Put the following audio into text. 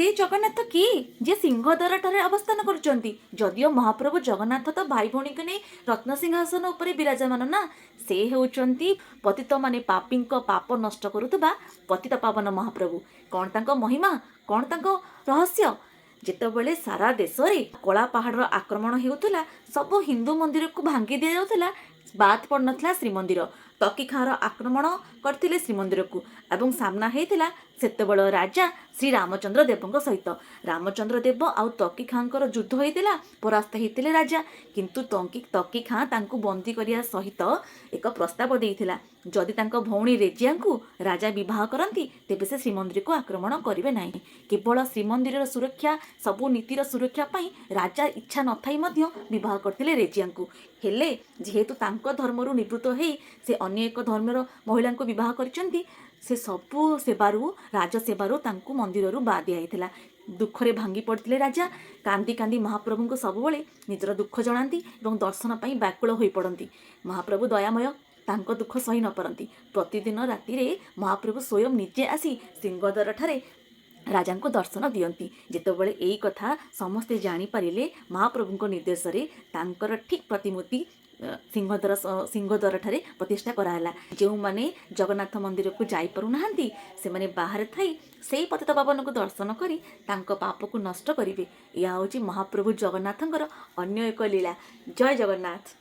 से जगन्नाथ किए जे सिंहद्वार ठारे अवस्थान करुचंती। जदियो महाप्रभु जगन्नाथ तो भाई भौणी को नहीं रत्नसिंहासन उपरे विराजमान ना, से होउचंती पतित माने पापींक पाप नष्ट करुथबा पतित पावन महाप्रभु। कौन तांको महिमा, कौन तांको रहस्य। जेतेबेले सारा देश रे कला पहाड़ आक्रमण हेउथला, सब हिंदू मंदिर को भांगी दिया जाउथला, बात पड़ नथला श्रीमंदिर। तकी खार आक्रमण करथिले श्रीमंदिर को एवं सामना हेतिला सेतेबेल राजा श्री रामचंद्र देव सहित। रामचंद्र देव आउ तकी खांकर युद्ध होइतिला, परास्त हेतिले राजा। किंतु तकी खां तांकु बंदी करिया सहित एक प्रस्ताव देइथिला, जदि तांको भौणी रेजिया को राजा विवाह करती तेबे से श्रीमंदिर को आक्रमण करिवे नाही। केवल श्रीमंदिर सुरक्षा, सबु नीतिर सुरक्षा पाई राजा इच्छा नथाई मध्य विवाह करथिले रेजिया को। हेले जेहेतु तांको धर्मरु निवृत्त हेई से अन्य एक धर्मर महिला को विवाह करचंती, से सबु सेवारू राज सेवारू तांकु मंदिररू बा दिया। दुखरे भांगी पड़ते राजा कांदी कांदी महाप्रभु को सबुबले निजर दुख जनाती और दर्शन पाई व्याकुल हो पड़ती। महाप्रभु दयामय तांको दुख सही न पारती। प्रतिदिन राति रे महाप्रभु स्वयं निजे आसी सिंहद्वार ठारे राजा को दर्शन दियंती। जेतेबेले एई कथा समस्ते जानी पारिले, महाप्रभु निर्देश रे तांकर ठीक प्रतिमूर्ति सिंहद्वार ठारे प्रतिष्ठा कराला। जो माने जगन्नाथ मंदिर को जाई पारु नाहंती, से माने बाहर थाई सेई पतित पावन को दर्शन करी तांको पाप को नष्ट करिवे। या होची महाप्रभु जगन्नाथंकर अन्य एक लीला। जय जगन्नाथ।